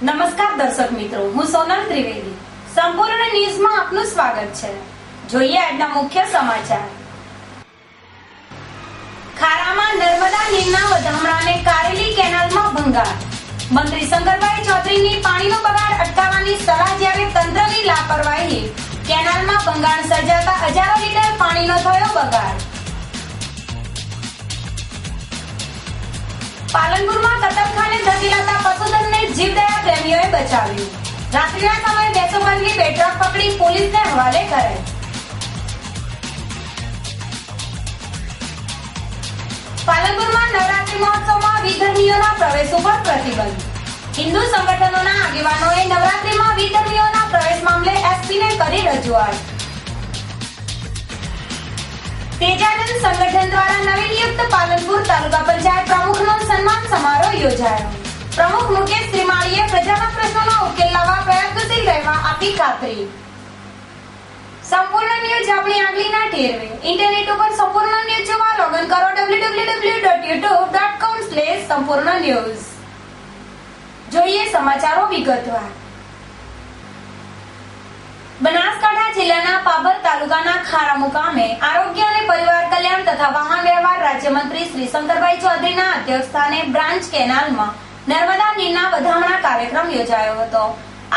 નમસ્કાર દર્શક મિત્રો, હું સોનલ ત્રિવેદી. સંપૂર્ણ ન્યૂઝમાં આપનું સ્વાગત છે. જોઈએ આજના મુખ્ય સમાચાર. ખારામાં નર્મદા નીરના વધામણાને કારેલી કેનાલમાં ભંગાર. મંત્રી શંકરભાઈ ચૌધરીની પાણીનો બગાડ અટકાવવાની સલાહ જ્યારે તંત્રની લાપરવાહી કેનાલમાં ભંગાણ સર્જાતા હજારો લીટર પાણીનો થયો બગાડ. પાલનપુરમાં કતલખાને ધકેલાતા પશુધનને જીવદયા પ્રેમીઓએ બચાવ્યું. રાત્રિના સમયે બેસો ભરેલી બે ટ્રક પકડી પોલીસને હવાલે કરાઈ. પાલનપુરમાં નવરાત્રી મહોત્સવમાં વિધર્મીઓના પ્રવેશ ઉપર પ્રતિબંધ. હિન્દુ સંગઠનોના આગેવાનોએ નવરાત્રીમાં વિધર્મીઓના પ્રવેશ મામલે એસપીને કરી રજૂઆત. તેજાનંદ સંગઠન દ્વારા નવી નિયુક્ત પાલનપુર તાલુકા પંચાયત પ્રમુખનો સન્માન સમારોહ યોજાયો. પ્રમુખ મુકેશ શ્રીમાળીએ પ્રજાના પ્રશ્નોનો ઉકેલ લાવવા પ્રયત્નશીલ રહેવા આપી ખાતરી. સંપૂર્ણ ન્યૂઝ આપણી આંગળીના ટેરવે. ઇન્ટરનેટ ઉપર સંપૂર્ણ ન્યૂઝ જોવા લોગિન કરો www.youtube.com/સંપૂર્ણ ન્યૂઝ. જોઈએ સમાચારો વિગતવાર. બનાસકાંઠા જિલ્લાના પાભર તાલુકાના ખારા મુકામે આરોગ્ય અને પરિવાર કલ્યાણ તથા વાહન વ્યવહાર રાજ્યમંત્રી શ્રી શંકરભાઈ ચૌધરીના અધ્યક્ષસ્થાને બ્રાન્ચ કેનાલમાં નર્મદા નીરના વધામણા કાર્યક્રમ યોજાયો હતો.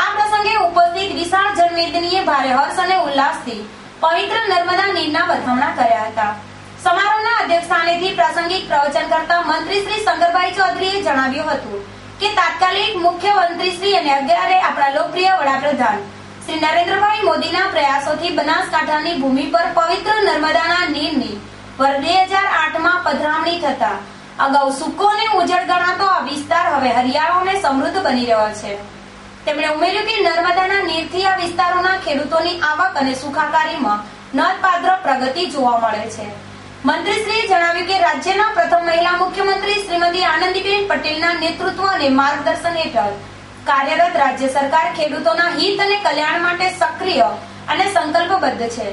આ પ્રસંગે ઉપસ્થિત વિશાળ જનમેદનીએ ભારે હર્ષ અને ઉલ્લાસથી પવિત્ર નર્મદા નીરના વધામણા કર્યા હતા. સમારોહના અધ્યક્ષસ્થાનેથી પ્રાસંગિક પ્રવચન કરતા મંત્રી શ્રી શંકરભાઈ ચૌધરીએ જણાવ્યું હતું કે તાત્કાલિક મુખ્યમંત્રી શ્રી અને અત્યારે આપણા લોકપ્રિય વડાપ્રધાન શ્રી નરેન્દ્રભાઈ મોદીના પ્રયાસોથી બનાસકાંઠાની ભૂમિ પર પવિત્ર નર્મદાના નીરની વર્ષ 2008માં પધરામણી થતા અગાઉ સૂકો અને ઉજળ ગણાતો આ વિસ્તાર હવે હરિયાળો અને સમૃદ્ધ બની રહ્યો છે. તેમણે ઉમેર્યું કે નર્મદાના નીરથી આ વિસ્તારોના ખેડૂતોની આવક અને સુખાકારીમાં નોંધપાત્ર પ્રગતિ જોવા મળે છે. મંત્રીશ્રીએ જણાવ્યું કે રાજ્યના પ્રથમ મહિલા મુખ્યમંત્રી શ્રીમતી આનંદીબેન પટેલના નેતૃત્વ અને માર્ગદર્શન હેઠળ કાર્યરત રાજ્ય સરકાર ખેડૂતોના હિત અને કલ્યાણ માટે સક્રિય અને સંકલ્પબદ્ધ છે.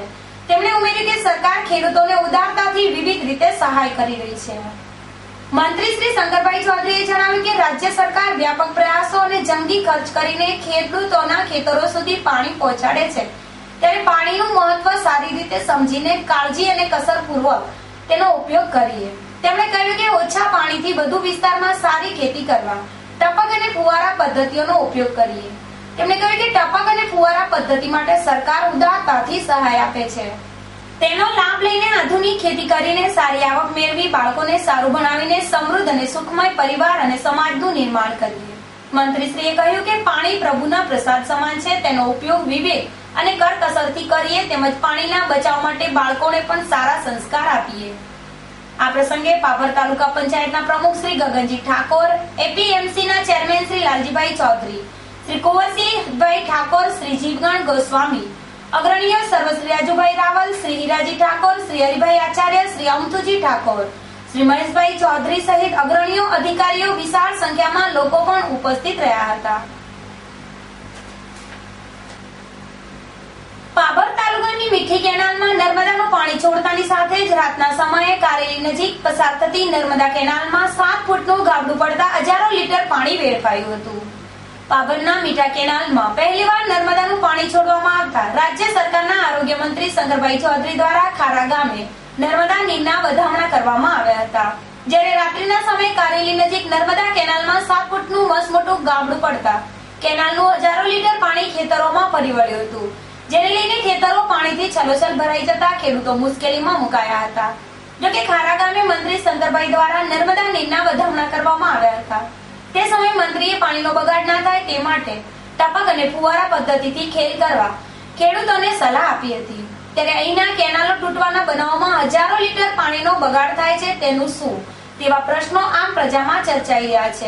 તેમણે ઉમેર્યું કે સરકાર ખેડૂતોને ઉદારતાથી વિવિધ રીતે સહાય કરી રહી છે. મંત્રી શ્રી શંકરભાઈ ચૌધરીએ જણાવ્યું કે રાજ્ય સરકાર વ્યાપક પ્રયાસો અને જંગી ખર્ચ કરીને ખેડૂતોના ખેતરો સુધી પાણી પહોંચાડે છે. ત્યારે પાણીનું મહત્વ સારી રીતે સમજીને કાળજી અને કસરપૂર્વક તેનો ઉપયોગ કરીએ. તેમણે કહ્યું કે ઓછા પાણીથી વધુ વિસ્તારમાં સારી ખેતી કરવા ટપક અને ફુવારા પદ્ધતિઓનો ઉપયોગ કરીએ. તેમણે કહ્યું કે ટપક અને ફુવારા પદ્ધતિ માટે સરકાર ઉદારતાથી સહાય આપે છે. તેનો લાભ લઈને આધુનિક ખેતી કરીને સારી આવક મેળવી બાળકોને સારું ભણાવીને સમૃદ્ધ અને સુખમય પરિવાર અને સમાજનું નિર્માણ કરીએ. મંત્રીશ્રીએ કહ્યું કે પાણી પ્રભુના પ્રસાદ સમાન છે. તેનો ઉપયોગ વિવેક અને કરકસરથી કરીએ તેમજ પાણીના બચાવ માટે બાળકોને પણ સારા સંસ્કાર આપીએ. આ પ્રસંગે પાભર તાલુકા પંચાયતના પ્રમુખ શ્રી ગગનજી ઠાકોર, એપીએમસીના ચેરમેન શ્રી લાલજીભાઈ ચૌધરી, શ્રી કુંવરસિંહભાઈ ઠાકોર, શ્રી જીવગણ ગોસ્વામી, અગ્રણીઓ સર્વ શ્રી રાજુભાઈ રાવલ, શ્રી હીરાજી ઠાકોર, શ્રી હરિભાઈ આચાર્ય, શ્રી અમથુજી ઠાકોર, શ્રી મહેશભાઈ ચૌધરી સહિત અગ્રણીઓ, અધિકારીઓ, વિશાળ સંખ્યામાં લોકો પણ ઉપસ્થિત રહ્યા હતા. પાભર તાલુકાની મીઠી કેનાલમાં નર્મદાનું પાણી છોડતાની સાથે જ રાતના સમયે કારેલી નજીક પસાર થતી નર્મદા કેનાલમાં 7 ફૂટનું ગાબડું પડતા હજારો લીટર પાણી વેડફાયું હતું. પાભરના મીઠા કેનાલમાં પહેલીવાર નર્મદાનું પાણી છોડવામાં આવતા રાજ્ય સરકારના આરોગ્ય મંત્રી શંકરભાઈ ચૌધરી દ્વારા ખારા ગામે નર્મદા નીરના વધામણા કરવામાં આવ્યા હતા. જ્યારે રાત્રિના સમયે કારેલી નજીક નર્મદા કેનાલમાં 7 ફૂટનું મસમોટું ગાબડું પડતા કેનાલનું હજારો લીટર પાણી ખેતરોમાં ફરી વળ્યું હતું. જેને લઈને ખેતરો પાણીથી છલોછલ ભરાઈ જતા ખેડૂતો મુશ્કેલીમાં મુકાયા હતા. જોકે ખારા ગામે મંત્રી શંકરભાઈ દ્વારા નર્મદા નીરના વધામણા કરવામાં આવ્યા હતા. તે સમયે મંત્રીએ પાણીનો બગાડ ના થાય તે માટે ટપક અને ફુવારા પદ્ધતિથી ખેલ કરવા ખેડૂતોને સલાહ આપી હતી. ત્યારે અહીંના કેનાલો તૂટવાના બનાવમાં હજારો લીટર પાણીનો બગાડ થાય છે, તેનું શું તેવા પ્રશ્નો આમ પ્રજામાં ચર્ચાઈ રહ્યા છે.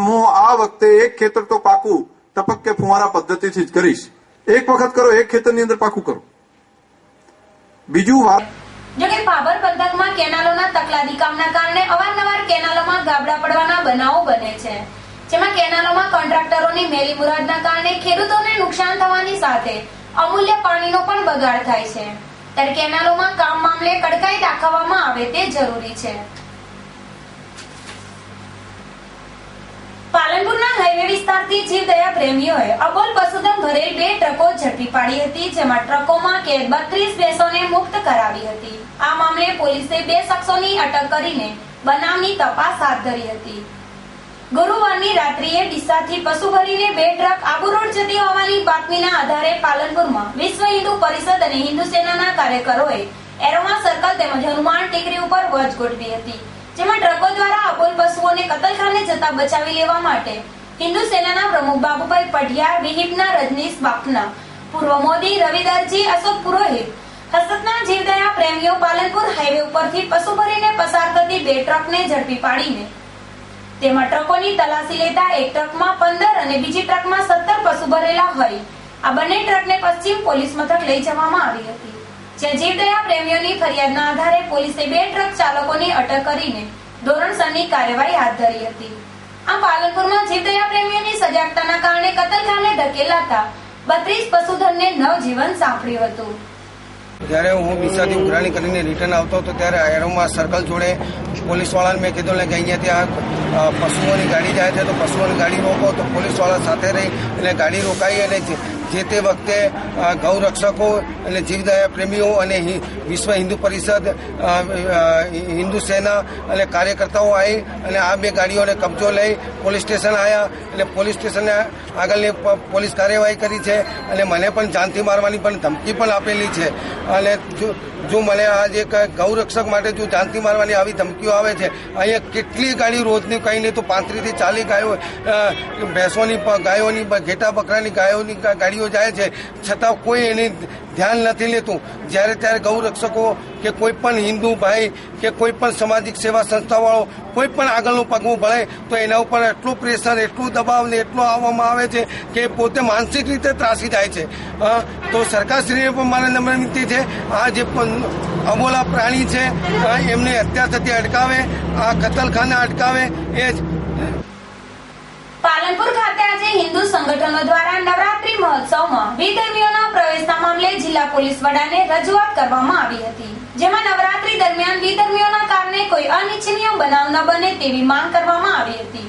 હું આ વખતે એક ખેતર તો પાકું ટપક કે ફુવારા પદ્ધતિથી જ કરીશ. એક વખત કરો, એક ખેતરની અંદર પાકું કરો. બીજું વાત જોકે પાભર પંથકમાં કેનાલોના તકલાદી કામના કારણે અવારનવાર કેનાલોમાં ગાબડા પડવાના બનાવો બને છે. જેમાં કેનાલોમાં કોન્ટ્રાક્ટરોની મેલી મુરાદના કારણે ખેડૂતોને નુકસાન થવાની સાથે અમૂલ્ય પાણીનો પણ બગાડ થાય છે. ત્યારે કેનાલોમાં કામ મામલે કડકાઈ દાખવવામાં આવે તે જરૂરી છે. પાલનપુરના હાઈવે વિસ્તારથી જીવદયા પ્રેમીઓએ અબોલ પશુધન ભરેલ 2 ટ્રકો ઝડપી પાડી હતી, જેમાં ટ્રકોમાં કેદ 32 ભેંસોને મુક્ત કરાવી હતી। આ મામલે પોલીસે 2 શખ્સોની અટક કરીને બનાવની તપાસ હાથ ધરી હતી। ગુરુવારની રાત્રિએ ડીસાથી પશુ ભરીને 2 ટ્રક આબુ રોડ જતી હોવાની બાતમીના આધારે પાલનપુરમાં વિશ્વ હિન્દુ પરિષદ અને હિન્દુ સેનાના કાર્યકરોએ એરોમા સર્કલ તેમજ હનુમાન ટેકરી ઉપર વોચ ગોઠવી હતી, જેમાં ટ્રકો દ્વારા અબોલ પશુઓને કતલખાને જતા બચાવી લેવા માટે હિન્દુ સેનાના પ્રમુખ બાબુભાઈ પઢિયાર, વિહિપના રજનીશ બાપના, પૂર્વ મોદી રવિદાસજી, અશોક પુરોહિત, હસતના જીવદયા પ્રેમીઓ પાલનપુર હાઈવે ઉપરથી પશુ ભરીને પસાર થતી 2 ટ્રકને ઝડપી પાડીને તેમાં ટ્રકોની તલાશી લેતા એક ટ્રકમાં 15 અને બીજી ટ્રકમાં 17 પશુ ભરેલા હોય આ બંને ટ્રકને પશ્ચિમ પોલીસ મથક લઈ જવામાં આવી હતી, જ્યાં જીવદયા પ્રેમીઓની ફરિયાદના આધારે પોલીસે 2 ટ્રક ચાલકોની અટક કરીને ધોરણસરની કાર્યવાહી હાથ ધરી હતી। આ પાલનપુરમાં જીવદયા પ્રેમીઓની સજાગતાના કારણે કતલખાને ધકેલાતા 32 પશુધનને નવજીવન સાંપડ્યું હતું। જ્યારે હું ડીસાથી ઉઘરાણી કરીને રિટર્ન આવતો હતો ત્યારે એરોમા સર્કલ જોડે પોલીસવાળાને મેં કીધું કે અહીંયા ત્યાં પશુઓની ગાડી જાય છે તો પશુઓની ગાડી રોકો, તો પોલીસવાળા સાથે રહી અને ગાડી રોકાઈ અને જે તે વખતે ગૌરક્ષકો અને જીવદયા પ્રેમીઓ અને વિશ્વ હિન્દુ પરિષદ, હિન્દુ સેના અને કાર્યકર્તાઓ આવી અને આ 2 ગાડીઓને કબજો લઈ પોલીસ સ્ટેશન આવ્યા એટલે પોલીસ સ્ટેશને આગળની પોલીસ કાર્યવાહી કરી છે અને મને પણ જાનથી મારવાની પણ ધમકી પણ આપેલી છે અને જો મને આ જે ગૌરક્ષક માટે જો જાનથી મારવાની આવી ધમકીઓ આવે છે, અહીંયા કેટલી ગાડી રોજની કંઈ નહીં તો 35 થી 40 ગાયો ભેંસોની ગાયોની ઘેટા બકરાની ગાયોની ગાડીઓ જાય છે, છતાં કોઈ એની ધ્યાન નથી લેતું। જ્યારે ત્યારે ગૌરક્ષકો કે કોઈ પણ હિન્દુ ભાઈ કે કોઈ પણ સામાજિક સેવા સંસ્થાવાળો કોઈ પણ આગળનું પગલું ભળે તો એના ઉપર એટલું પ્રેશર, એટલું દબાવ ને એટલું આવવામાં આવે છે કે પોતે માનસિક રીતે ત્રાસી જાય છે। તો સરકારશ્રીને પણ મારે નમ્ર વિનંતી છે, આ જે અબોલા પ્રાણી છે એમને હત્યા થતી અટકાવે, આ કતલખાના અટકાવે એ જ। પાલનપુર ખાતે આજે હિન્દુ સંગઠનો દ્વારા નવરાત્રી મહોત્સવમાં વિધર્મીઓના પ્રવેશના મામલે જિલ્લા પોલીસ વડાને રજૂઆત કરવામાં આવી હતી, જેમાં નવરાત્રી દરમિયાન વિધર્મીઓના કારણે કોઈ અનિચ્છનીય બનાવ ન બને તેવી માંગ કરવામાં આવી હતી।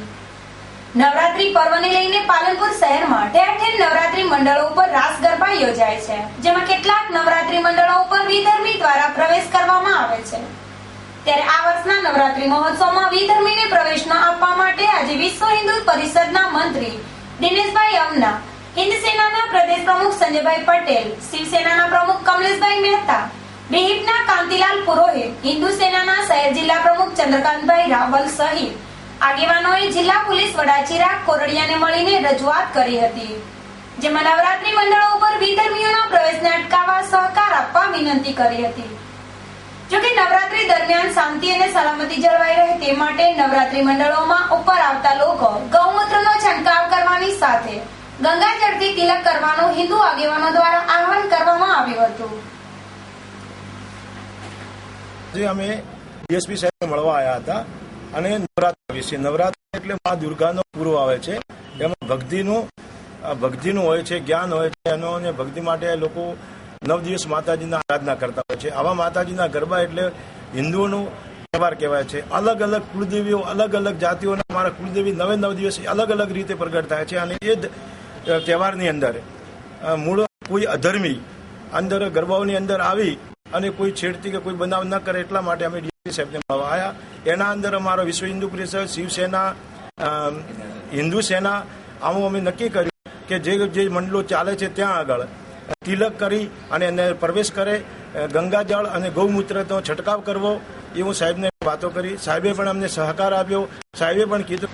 નવરાત્રી પર્વને લઈને પાલનપુર શહેરમાં ઠેર ઠેર નવરાત્રી મંડળો ઉપર રાસ ગરબા યોજાય છે, જેમાં કેટલાક નવરાત્રી મંડળો ઉપર વિધર્મી દ્વારા પ્રવેશ કરવામાં આવે છે। ત્યારે આ વર્ષના નવરાત્રી મહોત્સવમાં વિધર્મીને પ્રવેશ ન આપવા માટે આજે વિશ્વ હિન્દુ પરિષદના મંત્રી દિનેશભાઈ અમના, હિન્દ સેનાના પ્રદેશ પ્રમુખ સંજયભાઈ પટેલ, શિવસેનાના પ્રમુખ કમલેશભાઈ મહેતા, વિહિપના કાંતિલાલ પુરોહિત, હિન્દુ સેનાના શહેર જિલ્લા પ્રમુખ ચંદ્રકાંતભાઈ રાવલ સહિત આગેવાનોએ જિલ્લા પોલીસ વડા ચિરાગ કોરડિયાને મળીને રજૂઆત કરી હતી, જેમાં નવરાત્રી મંડળો ઉપર વિધર્મીઓના પ્રવેશને અટકાવવા સહકાર આપવા વિનંતી કરી હતી। જોકે નવરાત્રી દરમિયાન શાંતિ અને સલામતી જળવાઈ રહે તે માટે નવરાત્રી મંડળોમાં ઉપર આવતા લોકો ગૌમૂત્રનો છંટકાવ કરવાની સાથે ગંગાજળથી તિલક કરવાનું હિન્દુ આગેવાનો દ્વારા આહવાન કરવામાં આવ્યું હતું। અમે ડીએસપી સાહેબને મળવા આવ્યા હતા અને નવરાત્રી વિશે, નવરાત્રી એટલે મા દુર્ગાનો પૂરો આવે છે, એમાં ભક્તિનું હોય છે, જ્ઞાન હોય છે એનો, અને ભક્તિ માટે લોકો 9 દિવસ માતાજીના આરાધના કરતા હોય છે। આવા માતાજીના ગરબા એટલે હિન્દુઓનો તહેવાર કહેવાય છે। અલગ અલગ કુળદેવીઓ, અલગ અલગ જાતિઓના અમારા કુળદેવી 9 દિવસ અલગ અલગ રીતે પ્રગટ થાય છે અને એ જ તહેવારની અંદર મૂળ કોઈ અધર્મી અંદર ગરબાઓની અંદર આવી અને કોઈ છેડતી કે કોઈ બનાવ ન કરે એટલા માટે અમે ડીએસપી સાહેબને મળવા આવ્યા। એના અંદર અમારો વિશ્વ હિન્દુ પરિષદ, શિવસેના, હિન્દુ સેના આવું અમે નક્કી કર્યું કે જે મંડળો ચાલે છે ત્યાં આગળ તિલક કરી અને એને પ્રવેશ કરે, ગંગાજળ અને ગૌમૂત્રનો છંટકાવ કરવો એવું સાહેબને વાતો કરી। સાહેબે પણ અમને સહકાર આપ્યો। સાહેબે પણ કીધું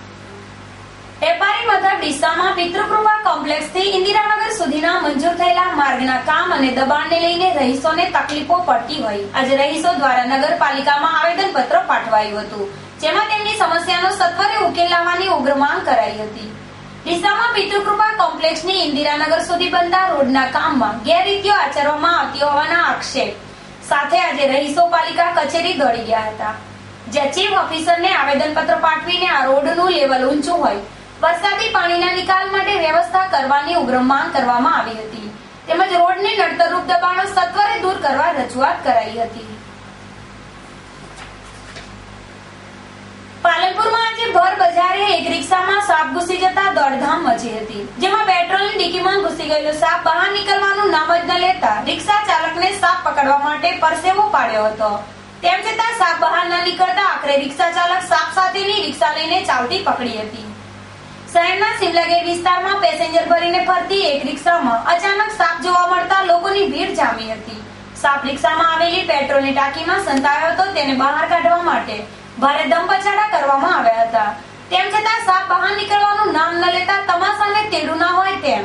વેપારી મથક ડીસામાં પિતૃકૃપા કોમ્પ્લેક્સથી ઇન્દિરાનગર સુધીના મંજૂર થયેલા માર્ગના કામ અને દબાણને લઈને રહીશોને તકલીફો પડતી હોય આજે રહીશો દ્વારા નગરપાલિકામાં આવેદનપત્ર પાઠવાયું હતું, જેમાં તેમની સમસ્યાનો સત્વરે ઉકેલ લાવવાની ઉગ્ર માંગ કરાઈ હતી। ડીસામાં પિતૃકૃપા કોમ્પ્લેક્સની ઇન્દિરાનગર સુધી બનતા રોડના કામમાં ગેરરીતિઓ આચરવામાં આવતી હોવાના આક્ષેપ સાથે આજે રહીશો પાલિકા કચેરી દોડી ગયા હતા, જ્યાં ચીફ ઓફિસરને આવેદનપત્ર પાઠવીને આ રોડનું લેવલ ઊંચું હોય વરસાદી પાણીના નિકાલ માટે વ્યવસ્થા કરવાની ઉગ્ર માંગ કરવામાં આવી હતી, તેમજ રોડને નડતરરૂપ દબાણો સત્વરે દૂર કરવા રજૂઆત કરાઈ હતી। પાલનપુરમાં આજે ભર બજારે એક રિક્ષામાં સાપ ઘૂસી જતા દોડધામ મચી હતી, જેમાં પેટ્રોલની ડીકીમાં ઘૂસી ગયેલો સાપ બહાર નીકળવાનું નામ જ ન લેતા રિક્ષા ચાલકને સાપ પકડવા માટે પરસેવો પાડ્યો હતો. તેમ છતાં સાપ બહાર ન નીકળતા આખરે રિક્ષા ચાલક સાપ સાથેની રિક્ષા લઈને ચાલતી પકડી હતી. શહેરના સિમલાગેટ વિસ્તારમાં પેસેન્જર ભરીને ફરતી એક રિક્ષામાં અચાનક સાપ જોવા મળતા લોકોની ભીડ જામી હતી. સાપ રિક્ષામાં આવેલી પેટ્રોલની ટાંકીમાં સંતાયો હતો, તેને બહાર કાઢવા માટે ભારે દમપછાડા કરવામાં આવ્યા હતા. તેમ છતાં સાપ બહાર નીકળવાનું નામ ન લેતા તમાશાને તેડું ના હોય તેમ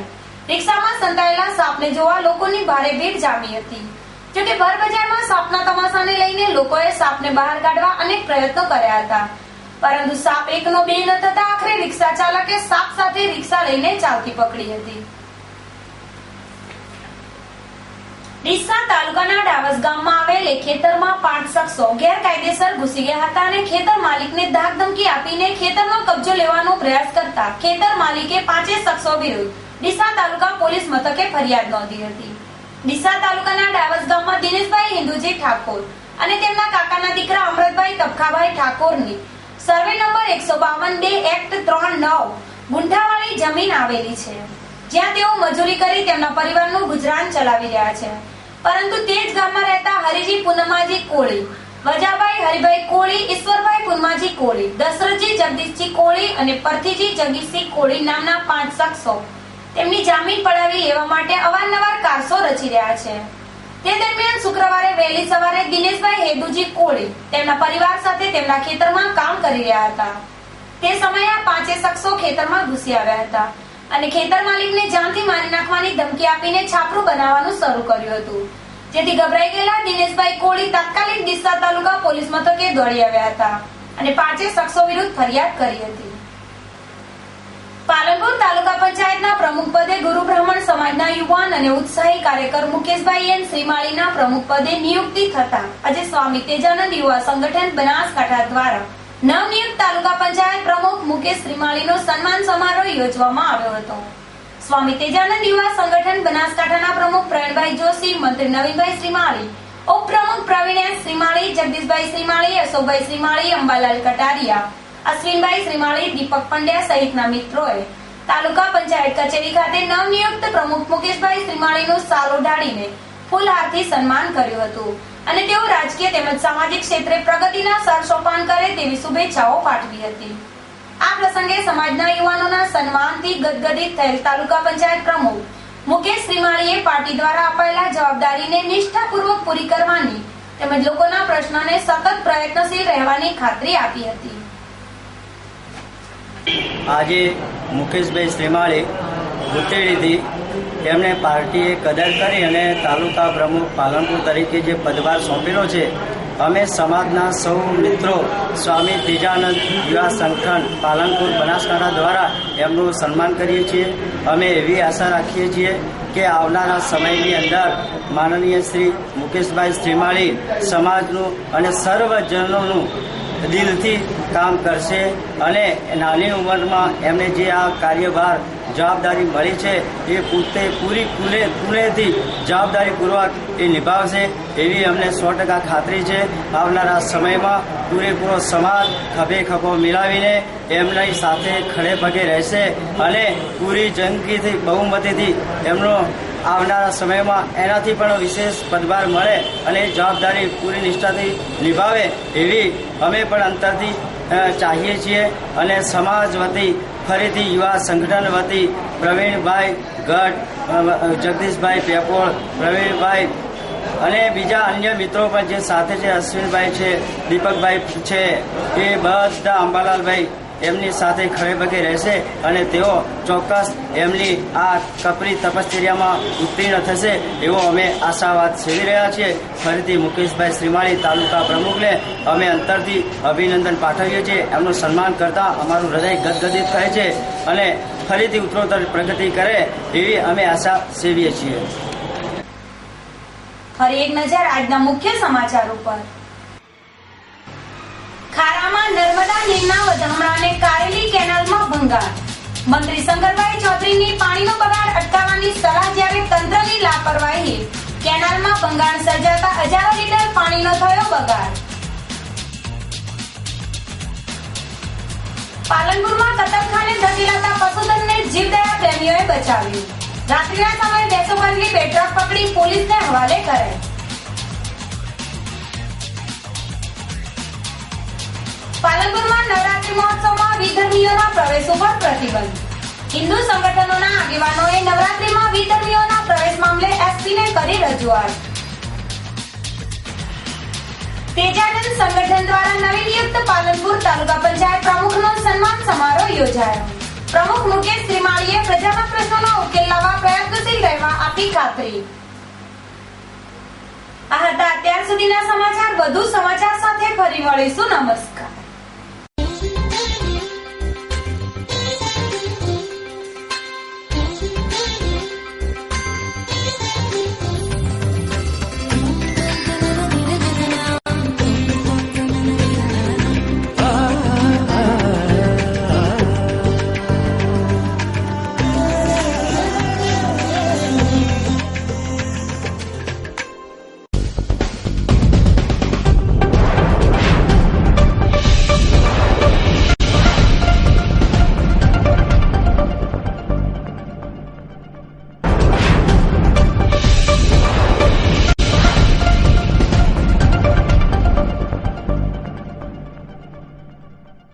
રિક્ષામાં સંતાયેલા સાપને જોવા લોકોની ભારે ભીડ જામી હતી. જોકે ભર બજારમાં સાપના તમાશાને લઈને લોકોએ સાપને બહાર કાઢવા અનેક પ્રયત્નો કર્યા હતા, પરંતુ સાપ એકનો બે ન થતા આખરે રિક્ષા ચાલકે સાપ સાથે રિક્ષા લઈને ચાલતી પકડી હતી. ડીસા તાલુકાના ડાવસ ગામમાં આવેલ એક ખેતરમાં 5 શખ્સો ગેરકાયદેસર ઘૂસી ગયા હતા અને ખેતર માલિકને ધાકધમકી આપીને ખેતરનો કબજો લેવાનો પ્રયાસ કરતા ખેતર માલિકે 5 શખ્સો વિરુદ્ધ ડીસા તાલુકા પોલીસ મથકે ફરિયાદ નોંધી હતી. ડીસા તાલુકાના ડાવસ ગામમાં દિનેશભાઈ હિન્દુજી ઠાકોર અને તેમના કાકાના દીકરા અમૃતભાઈ તબખાભાઈ ઠાકોરની સર્વે નંબર 152 એક્ટ 3/9 ગુંઠાવાળી જમીન આવેલી છે, જ્યાં તેઓ મજૂરી કરી તેમના પરિવારનું ગુજરાન ચલાવી રહ્યા છે. પરંતુ તે જ ગામમાં રહેતા હરિજી પૂનમાજી કોળી, વજાભાઈ હરિભાઈ કોળી, ઈશ્વરભાઈ પૂનમાજી કોળી, દશરથજી જગદીશજી કોળી અને પરથીજી જગદીશસિંહ કોળી નામના 5 શખ્સો તેમની જામીન પડાવી લેવા માટે અવારનવાર કારસો રચી રહ્યા છે. તે દરમિયાન શુક્રવારે વહેલી સવારે દિનેશભાઈ હેદુજી કોળી તેમના પરિવાર સાથે તેમના ખેતરમાં કામ કરી રહ્યા હતા. તે સમયે આ 5 શખ્સો ખેતરમાં ઘૂસી આવ્યા હતા અને ખેતર માલિકને જાનથી મારી નાખવાની ધમકી આપીને છાપરું બનાવવાનું શરૂ કર્યું હતું, જેથી ગભરાઈ ગયેલા દિનેશભાઈ કોળી તાત્કાલિક ડીસા તાલુકા પોલીસ મથકે દોડી આવ્યા હતા અને 5 શખ્સો વિરુદ્ધ ફરિયાદ કરી હતી. પાલનપુર તાલુકા પંચાયતના પ્રમુખ પદે ગુરુ બ્રાહ્મણ સમાજના યુવાન અને ઉત્સાહી કાર્યકર મુકેશભાઈ એન શ્રીમાળીના પ્રમુખ પદે નિયુક્તિ થતા આજે સ્વામી તેજાનંદ યુવા સંગઠન બનાસકાંઠા દ્વારા નવનિયુક્ત તાલુકા પંચાયત પ્રમુખ મુકેશ શ્રીમાળીનો સન્માન સમારોહ યોજવામાં આવ્યો હતો. સ્વામી તેજાનંદ યુવા સંગઠન બનાસકાંઠાના પ્રમુખ પ્રવીણભાઈ જોશી, મંત્રી નવીનભાઈ શ્રીમાળી, ઉપપ્રમુખ પ્રવીણ એસ શ્રીમાળી, જગદીશભાઈ શ્રીમાળી, અશોકભાઈ શ્રીમાળી, અંબાલાલ કટારિયા, અશ્વિનભાઈ શ્રીમાળી, દીપક પંડ્યા સહિતના મિત્રોએ તાલુકા પંચાયત કચેરી ખાતે નવનિયુક્ત પ્રમુખ મુકેશભાઈ શ્રીમાળીનું શાલ ઓઢાડીને ફૂલહારથી સન્માન કર્યું હતું અને તેઓ રાજકીય તેમજ સામાજિક ક્ષેત્રે પ્રગતિના સરસોપાન કરે તેવી શુભેચ્છાઓ પાઠવી હતી. આ પ્રસંગે સમાજના યુવાનોના સન્માનથી ગદગદિત થયેલ તાલુકા પંચાયત પ્રમુખ મુકેશ શ્રીમાળીએ પાર્ટી દ્વારા અપાયેલા જવાબદારીને નિષ્ઠાપૂર્વક પૂરી કરવાની તેમજ લોકોના પ્રશ્નોને સતત પ્રયત્નશીલ રહેવાની ખાતરી આપી હતી. આજે મુકેશભાઈ શ્રીમાળી ઉતેડીથી તેમણે પાર્ટીએ કદર કરી અને તાલુકા પ્રમુખ પાલનપુર તરીકે જે પદભાર સોંપેલો છે, અમે સમાજના સૌ મિત્રો સ્વામી તેજાનંદ યુવા સંગઠન પાલનપુર બનાસકાંઠા દ્વારા એમનું સન્માન કરીએ છીએ. અમે એવી આશા રાખીએ છીએ કે આવનારા સમયની અંદર માનનીય શ્રી મુકેશભાઈ શ્રીમાળી સમાજનું અને સર્વજનોનું દિલથી કામ કરશે અને નાની ઉંમરમાં એમને જે આ કાર્યભાર જવાબદારી મળી છે એ પોતે પૂરી પૂરેથી જવાબદારીપૂર્વક એ નિભાવશે એવી અમને 100% ખાતરી છે. આવનારા સમયમાં પૂરેપૂરો સમાજ ખભે ખભો મિલાવીને એમની સાથે ખડે પગે રહેશે અને પૂરી જંગીથી બહુમતીથી એમનો આવનારા સમયમાં એનાથી પણ વિશેષ પદભાર મળે અને જવાબદારી પૂરી નિષ્ઠાથી નિભાવે એવી અમે પણ અંતરથી ચાહીએ છીએ. અને સમાજ વતી ફરીથી યુવા સંગઠન વતી પ્રવીણભાઈ ગઢ, જગદીશભાઈ પેપોળ, પ્રવીણભાઈ અને બીજા અન્ય મિત્રો પણ જે સાથે છે, અશ્વિનભાઈ છે, દીપકભાઈ છે, એ બધા અંબાલાલભાઈ એમની સાથે ખડે પગે રહેશે અને તેઓ ચોક્કસ એમની આ કપરી તપશ્ચર્યામાં ઉત્તીર્ણ થશે એવો અમે આશાવાદ સેવી રહ્યા છીએ. ફરીથી મુકેશભાઈ શ્રીમાળી તાલુકા પ્રમુખને અમે અંતરથી અભિનંદન પાઠવીએ છીએ. એમનું સન્માન કરતા અમારું હૃદય ગદગદિત થાય છે અને ફરીથી ઉત્તરોત્તર પ્રગતિ કરે એવી અમે આશા સેવીએ છીએ. ફરી એક નજર આજના મુખ્ય સમાચાર ઉપર. ખારામાં નર્મદા નીરના વધામણાને કારેલી કેનાલમાં ભંગાર. મંત્રી શંકરભાઈ ચૌધરીની પાણીનો બગાડ અટકાવવાની સલાહ, જ્યારે તંત્રની લાપરવાહી કેનાલમાં ભંગાણ સર્જાતા હજારો લીટર પાણીનો થયો બગાડ. પાલનપુરમાં કતલખાને ધકેલાતા પશુધનને જીવદયા પ્રેમીઓએ બચાવ્યું. રાત્રિના સમયે 200 ભરેલી બે ટ્રક પકડી પોલીસને હવાલે કરાઈ. પાલનપુરમાં નવરાત્રી મહોત્સવમાં વિધર્મીઓના પ્રવેશ ઉપર પ્રતિબંધ. હિન્દુ સંગઠનોના આગેવાનોએ નવરાત્રીમાં વિધર્મીઓના પ્રવેશ મામલે એસપીને કરી રજૂઆત. તેજાનંદ સંગઠન દ્વારા નવી નિયુક્ત પાલનપુર તાલુકા પંચાયત પ્રમુખનો સન્માન સમારોહ યોજાયો. પ્રમુખ મુકેશ શ્રીમાળીએ પ્રજાના પ્રશ્નોનો ઉકેલ લાવવા પ્રયત્નશીલ રહેવા આપી ખાતરી. આ હતા અત્યાર સુધીના સમાચાર. વધુ સમાચાર સાથે ફરી મળીશું. નમસ્કાર.